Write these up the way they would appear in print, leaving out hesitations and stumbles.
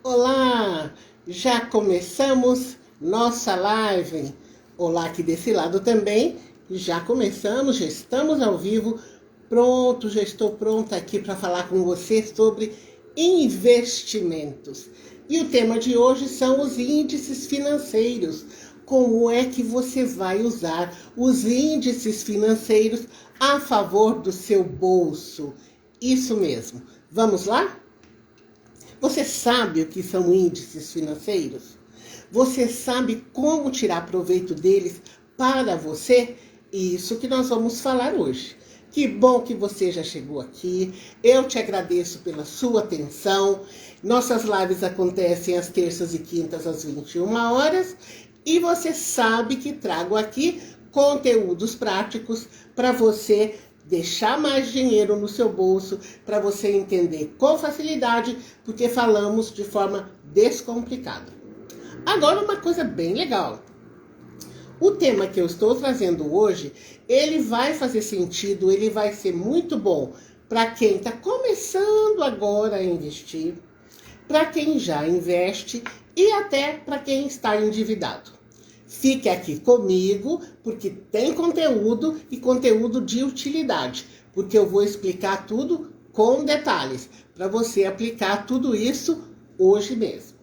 Olá, já começamos nossa live. Olá aqui desse lado também, já começamos, já estamos ao vivo, pronto, já estou pronta aqui para falar com você sobre investimentos. E o tema de hoje são os índices financeiros. Como é que você vai usar os índices financeiros a favor do seu bolso? Isso mesmo. Vamos lá? Você sabe o que são índices financeiros? Você sabe como tirar proveito deles para você? Isso que nós vamos falar hoje. Que bom que você já chegou aqui. Eu te agradeço pela sua atenção. Nossas lives acontecem às terças e quintas às 21 horas. E você sabe que trago aqui conteúdos práticos para você deixar mais dinheiro no seu bolso, para você entender com facilidade, porque falamos de forma descomplicada. Agora, uma coisa bem legal. O tema que eu estou trazendo hoje, ele vai fazer sentido, ele vai ser muito bom para quem está começando agora a investir, para quem já investe e até para quem está endividado. Fique aqui comigo, porque tem conteúdo e conteúdo de utilidade, porque eu vou explicar tudo com detalhes, para você aplicar tudo isso hoje mesmo.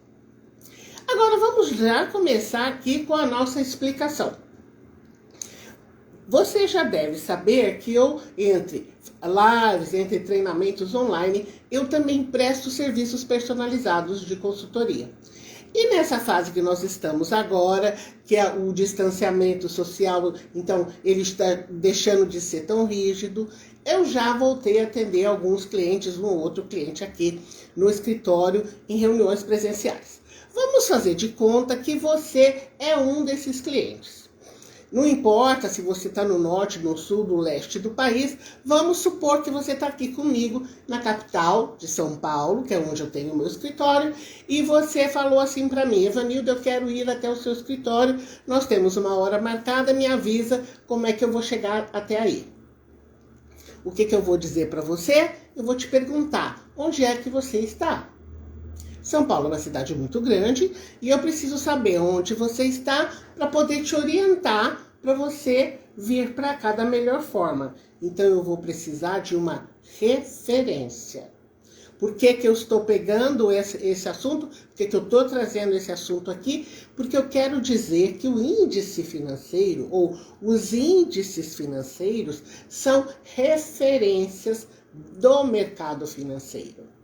Agora vamos já começar aqui com a nossa explicação. Você já deve saber que eu, entre lives, entre treinamentos online, eu também presto serviços personalizados de consultoria. E nessa fase que nós estamos agora, que é o distanciamento social, então ele está deixando de ser tão rígido, eu já voltei a atender alguns clientes, um ou outro cliente aqui no escritório, em reuniões presenciais. Vamos fazer de conta que você é um desses clientes. Não importa se você está no norte, no sul, no leste do país, vamos supor que você está aqui comigo na capital de São Paulo, que é onde eu tenho o meu escritório, e você falou assim para mim: Evanilda, eu quero ir até o seu escritório, nós temos uma hora marcada, me avisa como é que eu vou chegar até aí. O que eu vou dizer para você? Eu vou te perguntar, onde é que você está? São Paulo é uma cidade muito grande e eu preciso saber onde você está para poder te orientar para você vir para cá da melhor forma. Então eu vou precisar de uma referência. Por que eu estou pegando esse assunto? Por que eu estou trazendo esse assunto aqui? Porque eu quero dizer que o índice financeiro ou os índices financeiros são referências do mercado financeiro.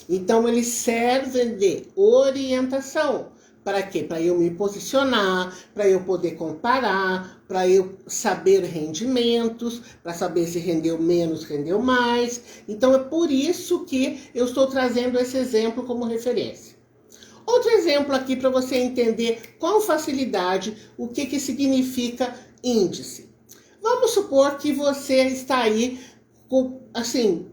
Então, eles servem de orientação. Para quê? Para eu me posicionar, para eu poder comparar, para eu saber rendimentos, para saber se rendeu menos, rendeu mais. Então, é por isso que eu estou trazendo esse exemplo como referência. Outro exemplo aqui para você entender com facilidade o que significa índice. Vamos supor que você está aí com, assim,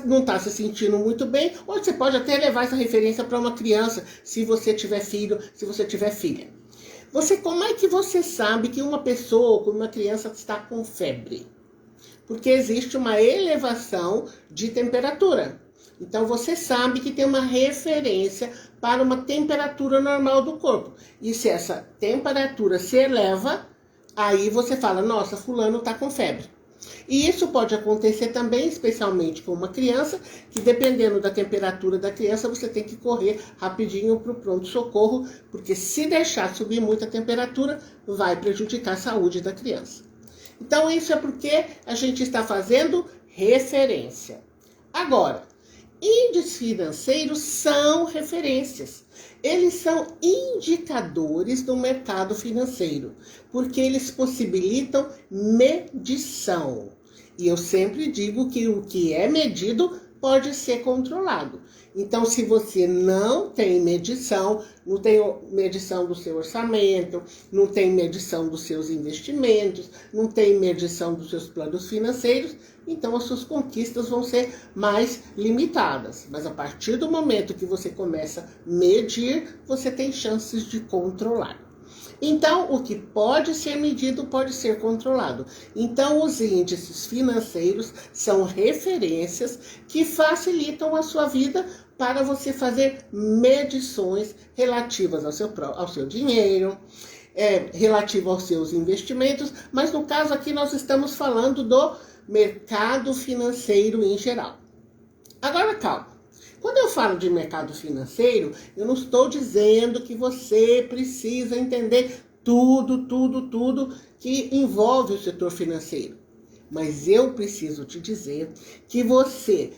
não está se sentindo muito bem, ou você pode até levar essa referência para uma criança, se você tiver filho, se você tiver filha. Como é que você sabe que uma pessoa, como uma criança, está com febre? Porque existe uma elevação de temperatura. Então, você sabe que tem uma referência para uma temperatura normal do corpo. E se essa temperatura se eleva, aí você fala, nossa, fulano está com febre. E isso pode acontecer também, especialmente com uma criança, que dependendo da temperatura da criança, você tem que correr rapidinho para o pronto-socorro, porque se deixar subir muito a temperatura, vai prejudicar a saúde da criança. Então, isso é porque a gente está fazendo referência. Agora, índices financeiros são referências. Eles são indicadores do mercado financeiro, porque eles possibilitam medição. E eu sempre digo que o que é medido pode ser controlado. Então, se você não tem medição, não tem medição do seu orçamento, não tem medição dos seus investimentos, não tem medição dos seus planos financeiros, então as suas conquistas vão ser mais limitadas. Mas a partir do momento que você começa a medir, você tem chances de controlar. Então, o que pode ser medido pode ser controlado. Então, os índices financeiros são referências que facilitam a sua vida para você fazer medições relativas ao seu dinheiro, relativo aos seus investimentos, mas no caso aqui nós estamos falando do mercado financeiro em geral. Agora, calma. Quando eu falo de mercado financeiro, eu não estou dizendo que você precisa entender tudo que envolve o setor financeiro. Mas eu preciso te dizer que você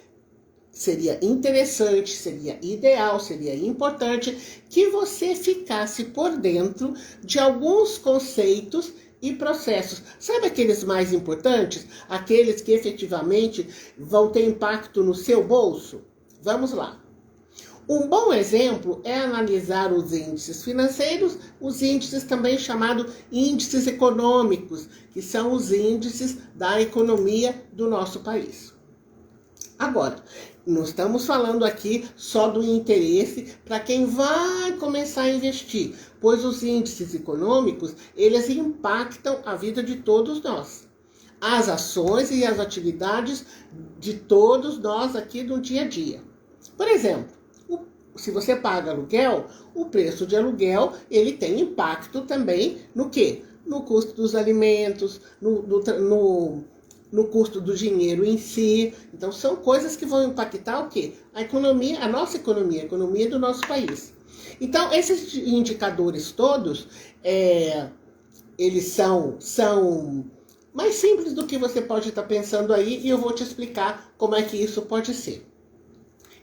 seria interessante, seria ideal, seria importante que você ficasse por dentro de alguns conceitos e processos. Sabe aqueles mais importantes? Aqueles que efetivamente vão ter impacto no seu bolso? Vamos lá. Um bom exemplo é analisar os índices financeiros, os índices também chamados índices econômicos, que são os índices da economia do nosso país. Agora, não estamos falando aqui só do interesse para quem vai começar a investir, pois os índices econômicos, eles impactam a vida de todos nós. As ações e as atividades de todos nós aqui no dia a dia. Por exemplo, se você paga aluguel, o preço de aluguel, ele tem impacto também no quê? No custo dos alimentos, no custo do dinheiro em si. Então, são coisas que vão impactar o quê? A economia, a nossa economia, a economia do nosso país. Então, esses indicadores todos, eles são mais simples do que você pode estar pensando aí, e eu vou te explicar como é que isso pode ser.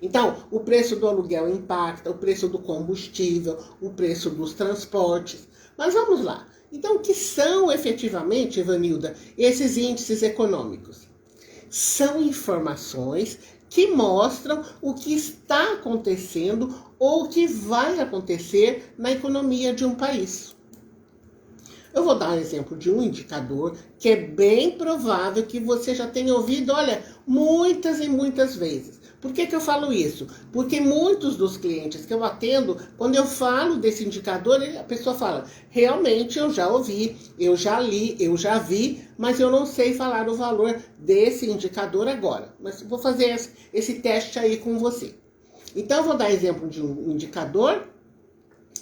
Então, o preço do aluguel impacta, o preço do combustível, o preço dos transportes. Mas vamos lá. Então, o que são efetivamente, Evanilda, esses índices econômicos? São informações que mostram o que está acontecendo ou o que vai acontecer na economia de um país. Eu vou dar um exemplo de um indicador que é bem provável que você já tenha ouvido, olha, muitas e muitas vezes. Por que eu falo isso? Porque muitos dos clientes que eu atendo, quando eu falo desse indicador, a pessoa fala, realmente eu já ouvi, eu já li, eu já vi, mas eu não sei falar o valor desse indicador agora. Mas vou fazer esse teste aí com você. Então, eu vou dar exemplo de um indicador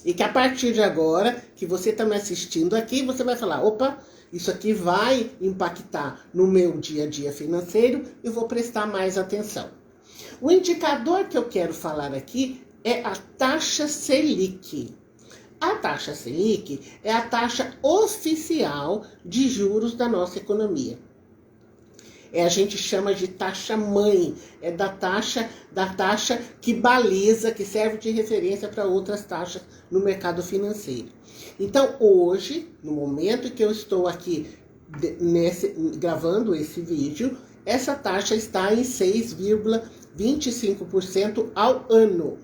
e que a partir de agora, que você está me assistindo aqui, você vai falar, opa, isso aqui vai impactar no meu dia a dia financeiro, eu vou prestar mais atenção. O indicador que eu quero falar aqui é a taxa Selic. A taxa Selic é a taxa oficial de juros da nossa economia. A gente chama de taxa mãe, é da taxa que baliza, que serve de referência para outras taxas no mercado financeiro. Então, hoje, no momento que eu estou aqui gravando esse vídeo, essa taxa está em 6,25% ao ano.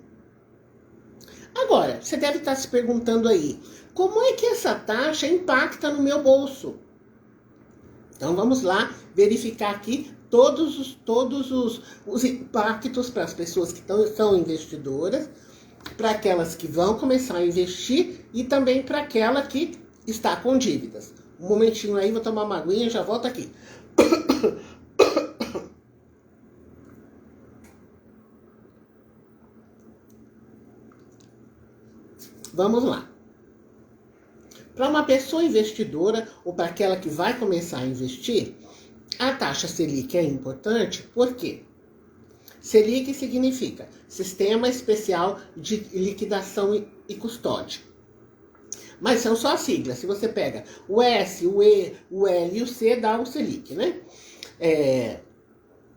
Agora, você deve estar se perguntando aí, como é que essa taxa impacta no meu bolso? Então, vamos lá verificar aqui todos os impactos para as pessoas que são investidoras, para aquelas que vão começar a investir e também para aquela que está com dívidas. Um momentinho aí, vou tomar uma aguinha e já volto aqui. Vamos lá. Para uma pessoa investidora ou para aquela que vai começar a investir, a taxa Selic é importante, por quê? Selic significa Sistema Especial de Liquidação e Custódia. Mas são só siglas. Se você pega o S, o E, o L e o C, dá o Selic, né?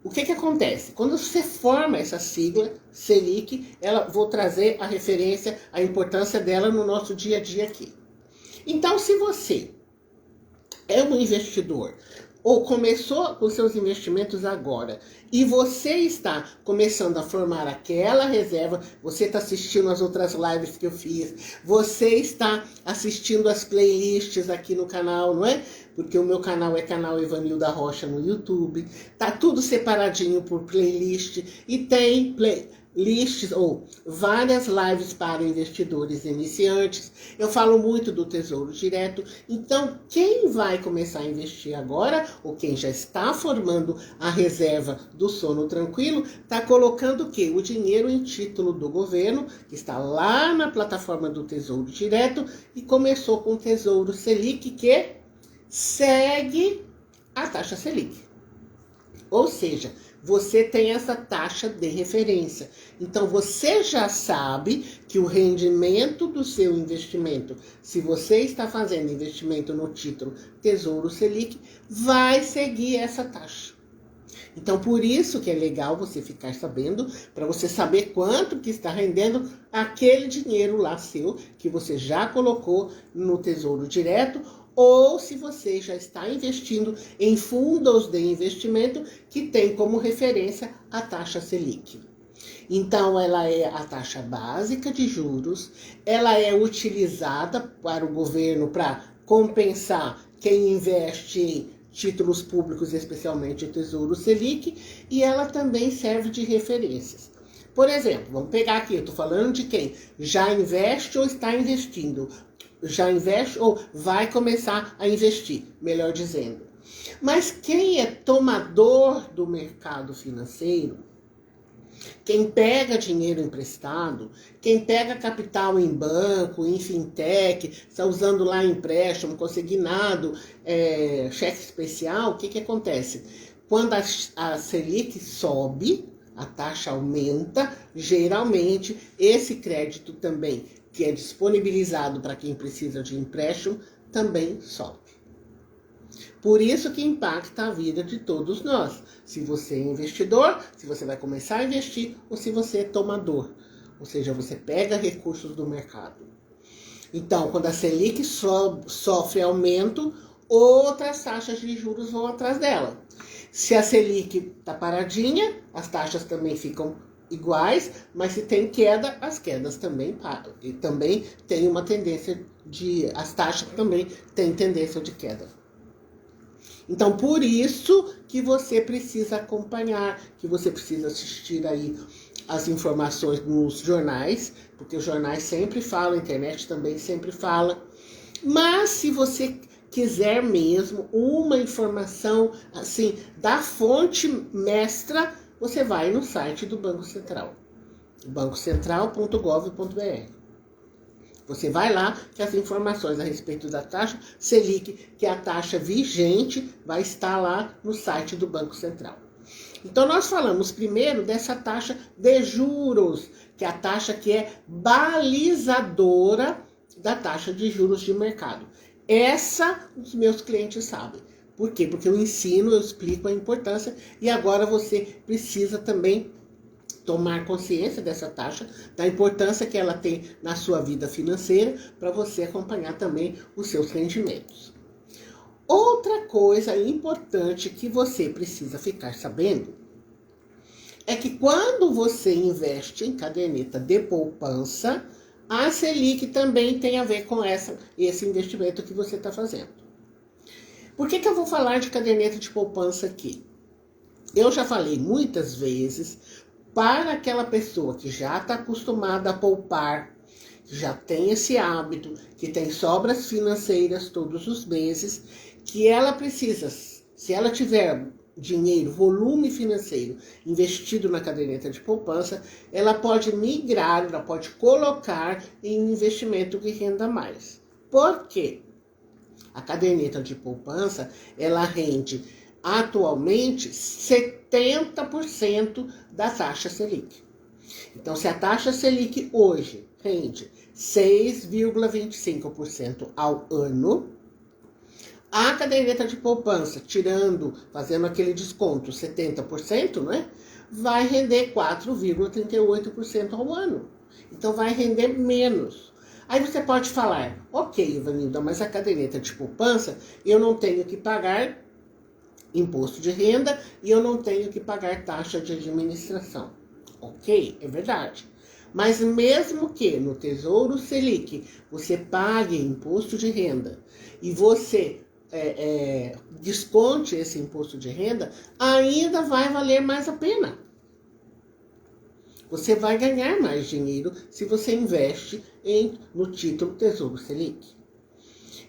O que acontece? Quando você forma essa sigla, Selic, vou trazer a referência, a importância dela no nosso dia a dia aqui. Então, se você é um investidor ou começou com seus investimentos agora e você está começando a formar aquela reserva, você está assistindo as outras lives que eu fiz, você está assistindo as playlists aqui no canal, não é? Porque o meu canal é canal Evanilda Rocha no YouTube, tá tudo separadinho por playlist e tem lists ou várias lives para investidores iniciantes. Eu falo muito do Tesouro Direto. Então, quem vai começar a investir agora, ou quem já está formando a reserva do sono tranquilo, está colocando o quê? O dinheiro em título do governo, que está lá na plataforma do Tesouro Direto, e começou com o Tesouro Selic, que segue a taxa Selic. Ou seja, você tem essa taxa de referência. Então, você já sabe que o rendimento do seu investimento, se você está fazendo investimento no título Tesouro Selic, vai seguir essa taxa. Então, por isso que é legal você ficar sabendo, para você saber quanto que está rendendo aquele dinheiro lá seu, que você já colocou no Tesouro Direto, ou se você já está investindo em fundos de investimento que tem como referência a taxa Selic. Então, ela é a taxa básica de juros, ela é utilizada para o governo para compensar quem investe em títulos públicos, especialmente o Tesouro Selic, e ela também serve de referências. Por exemplo, vamos pegar aqui, eu estou falando de quem já investe ou está investindo. Já investe ou vai começar a investir, melhor dizendo. Mas quem é tomador do mercado financeiro, quem pega dinheiro emprestado, quem pega capital em banco, em fintech, está usando lá empréstimo, consignado, cheque especial, o que acontece? Quando a Selic sobe, a taxa aumenta, geralmente esse crédito também, que é disponibilizado para quem precisa de empréstimo, também sobe. Por isso que impacta a vida de todos nós. Se você é investidor, se você vai começar a investir, ou se você é tomador. Ou seja, você pega recursos do mercado. Então, quando a Selic sofre aumento, outras taxas de juros vão atrás dela. Se a Selic está paradinha, as taxas também ficam iguais, mas se tem queda, as quedas também param. E também tem uma tendência as taxas também têm tendência de queda. Então, por isso que você precisa acompanhar, que você precisa assistir aí as informações nos jornais, porque os jornais sempre falam, a internet também sempre fala. Mas se você quiser mesmo uma informação assim da fonte mestra, você vai no site do Banco Central, bancocentral.gov.br. Você vai lá que as informações a respeito da taxa Selic, que é a taxa vigente, vai estar lá no site do Banco Central. Então, nós falamos primeiro dessa taxa de juros, que é a taxa que é balizadora da taxa de juros de mercado. Essa os meus clientes sabem. Por quê? Porque eu ensino, eu explico a importância e agora você precisa também tomar consciência dessa taxa, da importância que ela tem na sua vida financeira, para você acompanhar também os seus rendimentos. Outra coisa importante que você precisa ficar sabendo é que quando você investe em caderneta de poupança, a Selic também tem a ver com esse investimento que você está fazendo. Por que eu vou falar de caderneta de poupança aqui? Eu já falei muitas vezes para aquela pessoa que já está acostumada a poupar, que já tem esse hábito, que tem sobras financeiras todos os meses, que ela precisa, se ela tiver dinheiro, volume financeiro investido na caderneta de poupança, ela pode migrar, ela pode colocar em um investimento que renda mais. Por quê? A caderneta de poupança, ela rende atualmente 70% da taxa Selic. Então, se a taxa Selic hoje rende 6,25% ao ano, a caderneta de poupança, fazendo aquele desconto 70%, né, vai render 4,38% ao ano. Então, vai render menos. Aí você pode falar, ok, Ivanilda, mas a caderneta de poupança, eu não tenho que pagar imposto de renda e eu não tenho que pagar taxa de administração. Ok, é verdade. Mas mesmo que no Tesouro Selic você pague imposto de renda e você desconte esse imposto de renda, ainda vai valer mais a pena. Você vai ganhar mais dinheiro se você investe no título Tesouro Selic.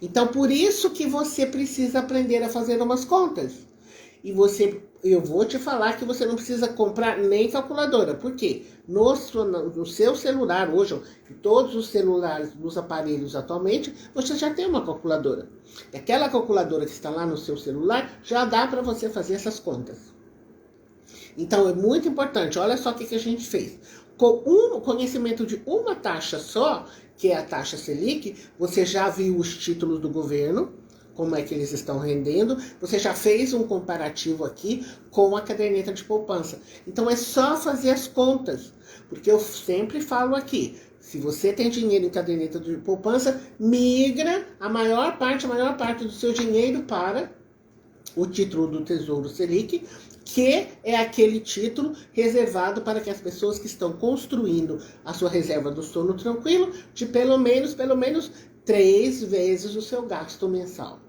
Então, por isso que você precisa aprender a fazer umas contas. Eu vou te falar que você não precisa comprar nem calculadora. Por quê? No seu celular hoje, em todos os celulares, nos aparelhos atualmente, você já tem uma calculadora. E aquela calculadora que está lá no seu celular, já dá para você fazer essas contas. Então, é muito importante. Olha só o que a gente fez. Com o conhecimento de uma taxa só, que é a taxa Selic, você já viu os títulos do governo, como é que eles estão rendendo, você já fez um comparativo aqui com a caderneta de poupança. Então, é só fazer as contas, porque eu sempre falo aqui, se você tem dinheiro em caderneta de poupança, migra a maior parte do seu dinheiro para o título do Tesouro Selic, que é aquele título reservado para que as pessoas que estão construindo a sua reserva do sono tranquilo, de pelo menos 3 vezes o seu gasto mensal.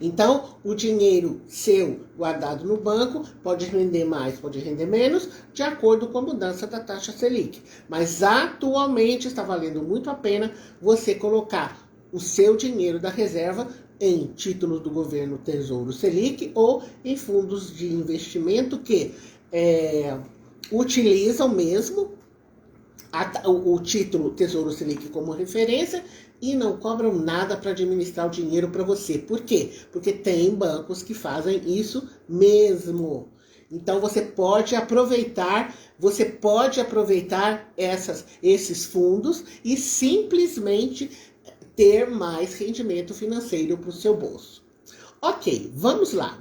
Então, o dinheiro seu guardado no banco pode render mais, pode render menos, de acordo com a mudança da taxa Selic. Mas atualmente está valendo muito a pena você colocar o seu dinheiro da reserva em títulos do governo Tesouro Selic ou em fundos de investimento que utilizam mesmo o título Tesouro Selic como referência e não cobram nada para administrar o dinheiro para você. Por quê? Porque tem bancos que fazem isso mesmo. Então você pode aproveitar esses fundos e simplesmente ter mais rendimento financeiro para o seu bolso. Ok, vamos lá,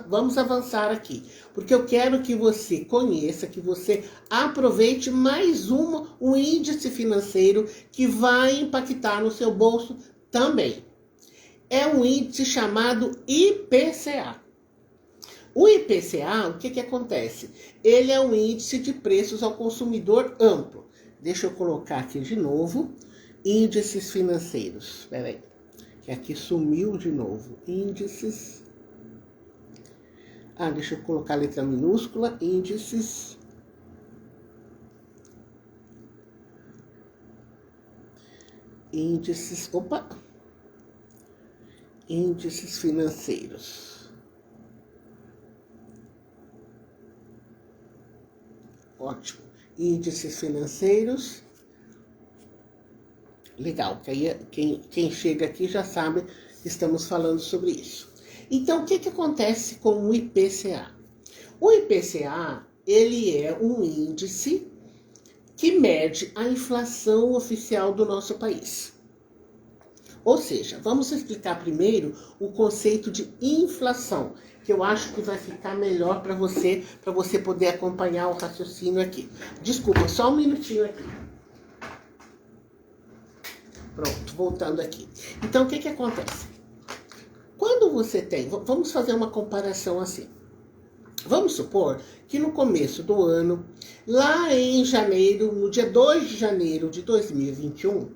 vamos avançar aqui, porque eu quero que você conheça, que você aproveite mais um índice financeiro que vai impactar no seu bolso também. É um índice chamado IPCA. O IPCA, o que acontece? Ele é um índice de preços ao consumidor amplo. Deixa eu colocar aqui de novo. Índices financeiros. Espera aí, que aqui sumiu de novo. Índices. Deixa eu colocar a letra minúscula. Índices. Opa. Índices financeiros. Ótimo. Índices financeiros. Legal, que aí quem chega aqui já sabe que estamos falando sobre isso. Então, o que acontece com o IPCA? O IPCA, ele é um índice que mede a inflação oficial do nosso país. Ou seja, vamos explicar primeiro o conceito de inflação, que eu acho que vai ficar melhor para você poder acompanhar o raciocínio aqui. Desculpa, só um minutinho aqui. Pronto, voltando aqui. Então, o que acontece? Quando você tem... Vamos fazer uma comparação assim. Vamos supor que no começo do ano, lá em janeiro, no dia 2 de janeiro de 2021,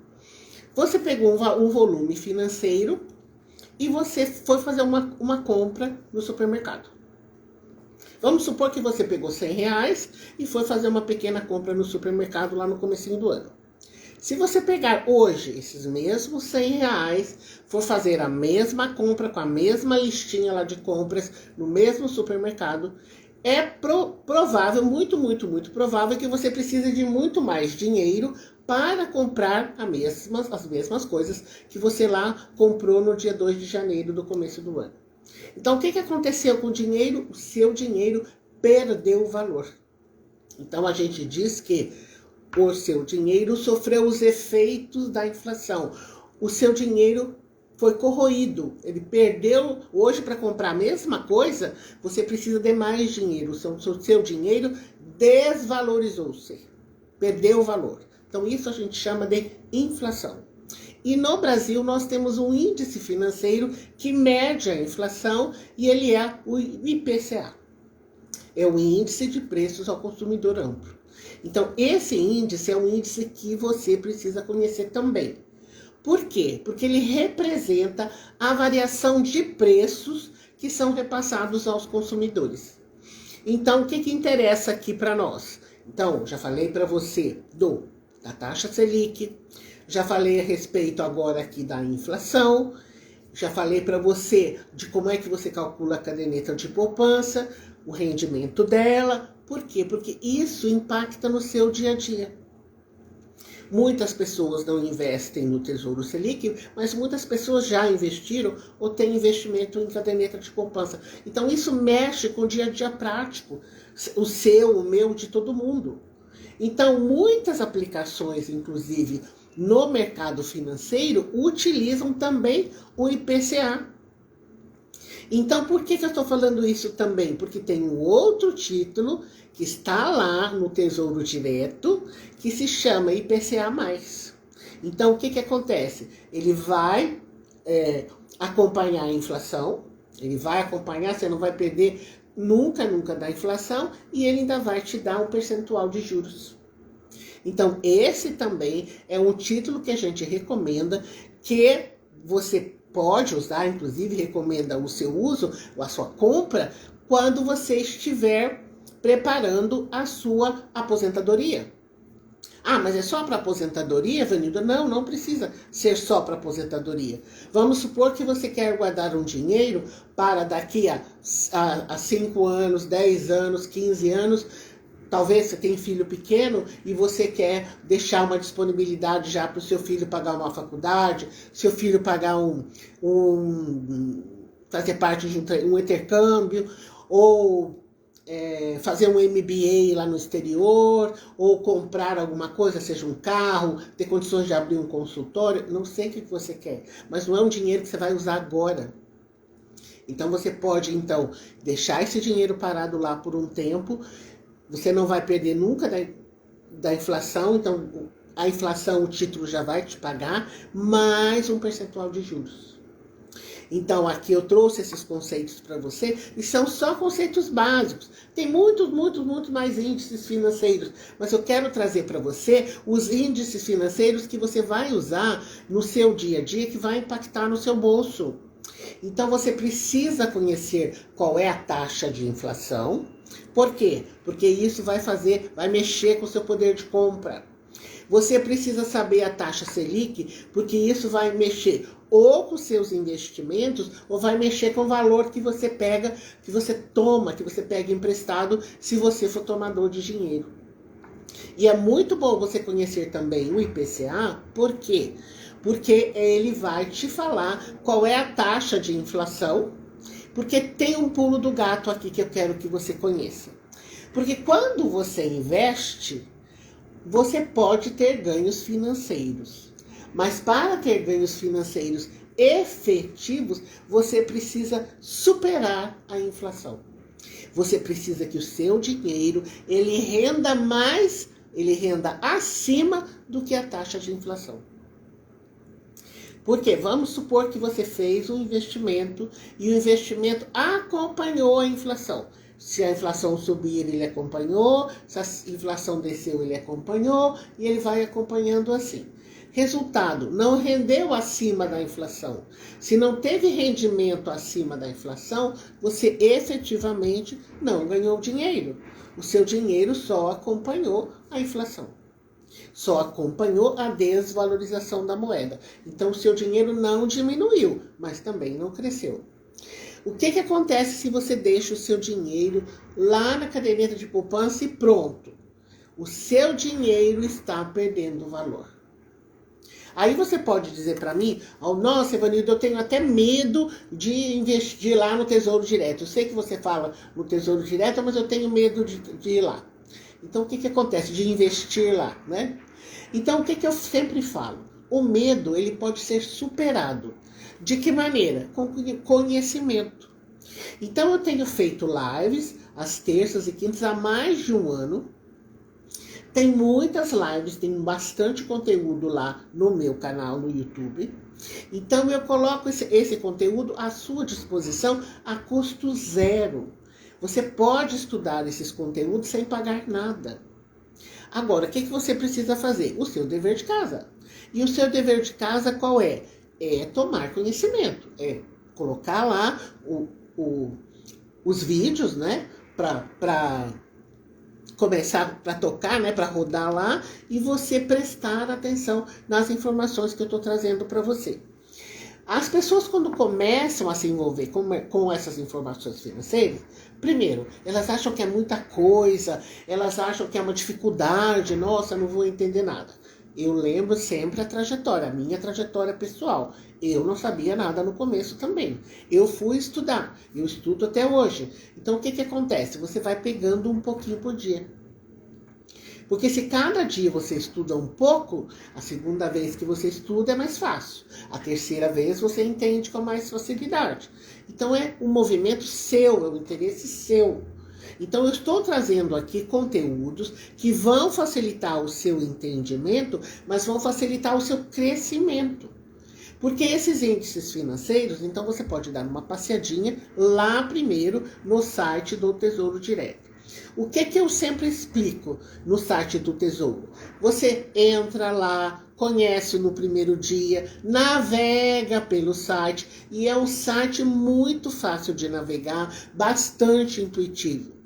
você pegou um volume financeiro e você foi fazer uma compra no supermercado. Vamos supor que você pegou R$100 e foi fazer uma pequena compra no supermercado lá no comecinho do ano. Se você pegar hoje esses mesmos R$100, for fazer a mesma compra com a mesma listinha lá de compras no mesmo supermercado, é provável, muito provável que você precise de muito mais dinheiro para comprar as mesmas coisas que você lá comprou no dia 2 de janeiro do começo do ano. Então, o que aconteceu com o dinheiro? O seu dinheiro perdeu o valor. Então, a gente diz que o seu dinheiro sofreu os efeitos da inflação. O seu dinheiro foi corroído. Ele perdeu. Hoje, para comprar a mesma coisa, você precisa de mais dinheiro. O seu dinheiro desvalorizou-se. Perdeu o valor. Então, isso a gente chama de inflação. E no Brasil, nós temos um índice financeiro que mede a inflação e ele é o IPCA. É o Índice de Preços ao Consumidor Amplo. Então, esse índice é um índice que você precisa conhecer também. Por quê? Porque ele representa a variação de preços que são repassados aos consumidores. Então, o que interessa aqui para nós? Então, já falei para você da taxa Selic, já falei a respeito agora aqui da inflação, já falei para você de como é que você calcula a caderneta de poupança, o rendimento dela. Por quê? Porque isso impacta no seu dia a dia. Muitas pessoas não investem no Tesouro Selic, mas muitas pessoas já investiram ou têm investimento em caderneta de poupança. Então isso mexe com o dia a dia prático, o seu, o meu, de todo mundo. Então muitas aplicações, inclusive no mercado financeiro, utilizam também o IPCA. Então, por que eu estou falando isso também? Porque tem um outro título que está lá no Tesouro Direto, que se chama IPCA+. Então, o que acontece? Ele vai acompanhar a inflação, ele vai acompanhar, você não vai perder nunca da inflação, e ele ainda vai te dar um percentual de juros. Então, esse também é um título que a gente recomenda, que você pode usar, inclusive recomenda o seu uso, a sua compra, quando você estiver preparando a sua aposentadoria. Ah, mas é só para aposentadoria, Vanilda? Não, não precisa ser só para aposentadoria. Vamos supor que você quer guardar um dinheiro para daqui a 5 anos, 10 anos, 15 anos. Talvez você tenha filho pequeno e você quer deixar uma disponibilidade já para o seu filho pagar uma faculdade, seu filho pagar fazer parte de um intercâmbio, ou fazer um MBA lá no exterior, ou comprar alguma coisa, seja um carro, ter condições de abrir um consultório. Não sei o que você quer, mas não é um dinheiro que você vai usar agora. Então você pode, deixar esse dinheiro parado lá por um tempo. Você não vai perder nunca da inflação, então a inflação, o título já vai te pagar, mais um percentual de juros. Então aqui eu trouxe esses conceitos para você, e são só conceitos básicos. Tem muito mais índices financeiros, mas eu quero trazer para você os índices financeiros que você vai usar no seu dia a dia, que vai impactar no seu bolso. Então você precisa conhecer qual é a taxa de inflação. Por quê? Porque isso vai mexer com o seu poder de compra. Você precisa saber a taxa Selic, porque isso vai mexer ou com seus investimentos, ou vai mexer com o valor que você pega, que você pega emprestado, se você for tomador de dinheiro. E é muito bom você conhecer também o IPCA, por quê? Porque ele vai te falar qual é a taxa de inflação, porque tem um pulo do gato aqui que eu quero que você conheça. Porque quando você investe, você pode ter ganhos financeiros. Mas para ter ganhos financeiros efetivos, você precisa superar a inflação. Você precisa que o seu dinheiro ele renda acima do que a taxa de inflação. Porque vamos supor que você fez um investimento e o investimento acompanhou a inflação. Se a inflação subir, ele acompanhou. Se a inflação desceu, ele acompanhou. E ele vai acompanhando assim. Resultado, não rendeu acima da inflação. Se não teve rendimento acima da inflação, você efetivamente não ganhou dinheiro. O seu dinheiro só acompanhou a inflação. Só acompanhou a desvalorização da moeda. Então, o seu dinheiro não diminuiu, mas também não cresceu. O que acontece se você deixa o seu dinheiro lá na caderneta de poupança e pronto? O seu dinheiro está perdendo valor. Aí você pode dizer para mim, nossa, Evanilda, eu tenho até medo de investir lá no Tesouro Direto. Eu sei que você fala no Tesouro Direto, mas eu tenho medo de ir lá. Então, o que acontece? De investir lá, né? Então, o que eu sempre falo? O medo, ele pode ser superado. De que maneira? Com conhecimento. Então, eu tenho feito lives às terças e quintas há mais de um ano. Tem muitas lives, tem bastante conteúdo lá no meu canal no YouTube. Então, eu coloco esse conteúdo à sua disposição a custo zero. Você pode estudar esses conteúdos sem pagar nada. Agora, o que você precisa fazer? O seu dever de casa. E o seu dever de casa qual é? É tomar conhecimento. É colocar lá os vídeos, né? Para começar para tocar, né, para rodar lá, e você prestar atenção nas informações que eu estou trazendo para você. As pessoas, quando começam a se envolver com essas informações financeiras, primeiro, elas acham que é muita coisa, elas acham que é uma dificuldade, nossa, não vou entender nada. Eu lembro sempre a minha trajetória pessoal. Eu não sabia nada no começo também. Eu fui estudar, eu estudo até hoje. Então, o que acontece? Você vai pegando um pouquinho por dia. Porque se cada dia você estuda um pouco, a segunda vez que você estuda é mais fácil. A terceira vez você entende com mais facilidade. Então é um movimento seu, é um interesse seu. Então eu estou trazendo aqui conteúdos que vão facilitar o seu entendimento, mas vão facilitar o seu crescimento. Porque esses índices financeiros, então você pode dar uma passeadinha lá primeiro no site do Tesouro Direto. O que eu sempre explico no site do Tesouro? Você entra lá, conhece no primeiro dia, navega pelo site, e é um site muito fácil de navegar, bastante intuitivo.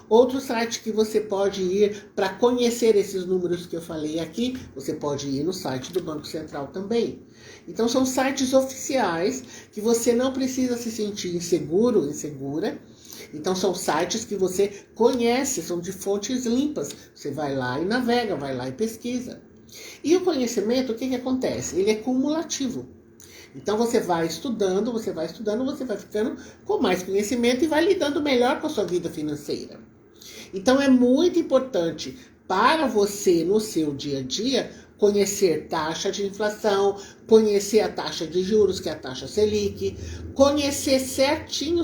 Outro site que você pode ir para conhecer esses números que eu falei aqui, você pode ir no site do Banco Central também. Então são sites oficiais que você não precisa se sentir inseguro, insegura. Então são sites que você conhece, são de fontes limpas. Você vai lá e navega, vai lá e pesquisa. E o conhecimento, o que acontece? Ele é cumulativo. Então você vai estudando, você vai ficando com mais conhecimento e vai lidando melhor com a sua vida financeira. Então é muito importante para você, no seu dia a dia, conhecer taxa de inflação, conhecer a taxa de juros, que é a taxa Selic, conhecer certinho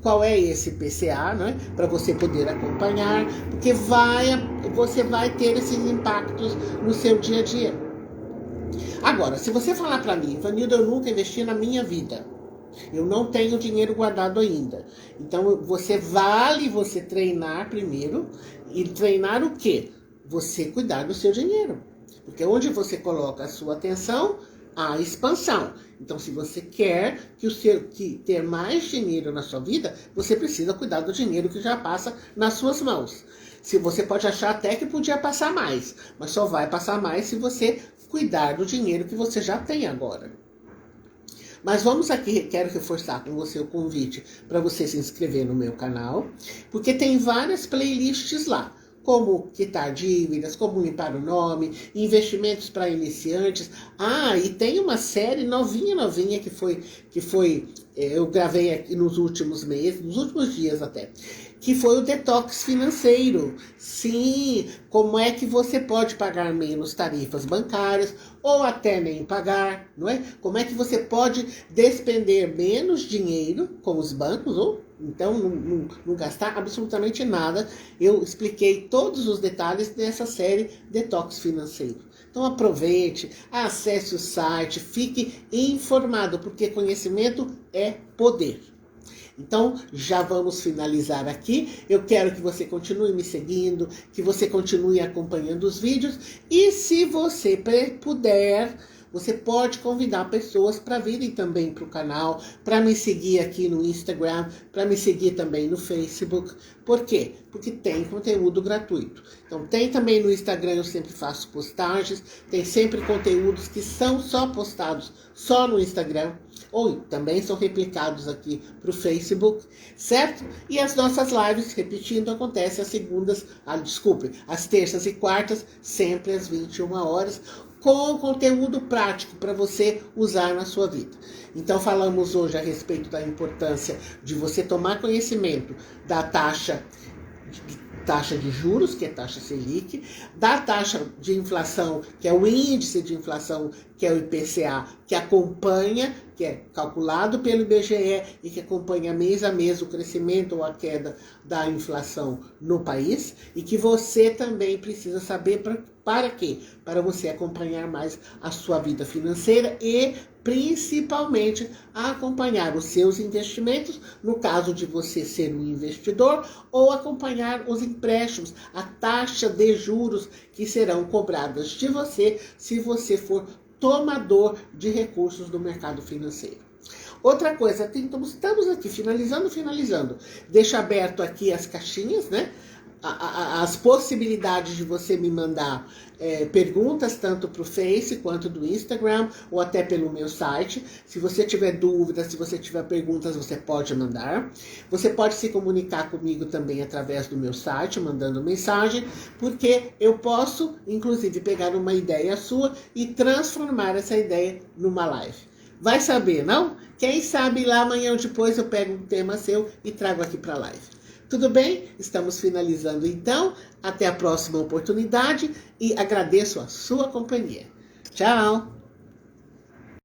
qual é esse IPCA, né, para você poder acompanhar, porque você vai ter esses impactos no seu dia a dia. Agora, se você falar para mim, Vanilda, eu nunca investi na minha vida, eu não tenho dinheiro guardado ainda. Então, você treinar primeiro. E treinar o quê? Você cuidar do seu dinheiro. Porque onde você coloca a sua atenção, há expansão. Então, se você quer que ter mais dinheiro na sua vida, você precisa cuidar do dinheiro que já passa nas suas mãos. Se você pode achar até que podia passar mais, mas só vai passar mais se você cuidar do dinheiro que você já tem agora. Mas vamos aqui, quero reforçar com você o convite para você se inscrever no meu canal, porque tem várias playlists lá, como quitar dívidas, como limpar o nome, investimentos para iniciantes. Ah, e tem uma série novinha que eu gravei aqui nos últimos meses, nos últimos dias até, que foi o detox financeiro. Sim, como é que você pode pagar menos tarifas bancárias ou até nem pagar, não é? Como é que você pode despender menos dinheiro com os bancos ou então não gastar absolutamente nada. Eu expliquei todos os detalhes dessa série Detox Financeiro. Então aproveite, acesse o site, fique informado, porque conhecimento é poder. Então, já vamos finalizar aqui. Eu quero que você continue me seguindo, que você continue acompanhando os vídeos. E se você puder, você pode convidar pessoas para virem também para o canal, para me seguir aqui no Instagram, para me seguir também no Facebook. Por quê? Porque tem conteúdo gratuito. Então, tem também no Instagram, eu sempre faço postagens, tem sempre conteúdos que são só postados só no Instagram, ou também são replicados aqui para o Facebook, certo? E as nossas lives, repetindo, acontecem às terças e quartas, sempre às 21 horas, com conteúdo prático para você usar na sua vida. Então falamos hoje a respeito da importância de você tomar conhecimento da taxa de juros, que é a taxa Selic, da taxa de inflação, que é o índice de inflação, que é o IPCA, que acompanha, que é calculado pelo IBGE e que acompanha mês a mês o crescimento ou a queda da inflação no país, e que você também precisa saber para quê? Para você acompanhar mais a sua vida financeira e principalmente a acompanhar os seus investimentos, no caso de você ser um investidor, ou acompanhar os empréstimos, a taxa de juros que serão cobradas de você se você for tomador de recursos do mercado financeiro. Outra coisa, estamos aqui finalizando. Deixa aberto aqui as caixinhas, né? as possibilidades de você me mandar perguntas, tanto para o Face quanto do Instagram, ou até pelo meu site. Se você tiver dúvidas, se você tiver perguntas, você pode mandar. Você pode se comunicar comigo também através do meu site, mandando mensagem, porque eu posso, inclusive, pegar uma ideia sua e transformar essa ideia numa live. Vai saber, não? Quem sabe lá amanhã ou depois eu pego um tema seu e trago aqui para a live. Tudo bem? Estamos finalizando então. Até a próxima oportunidade e agradeço a sua companhia. Tchau!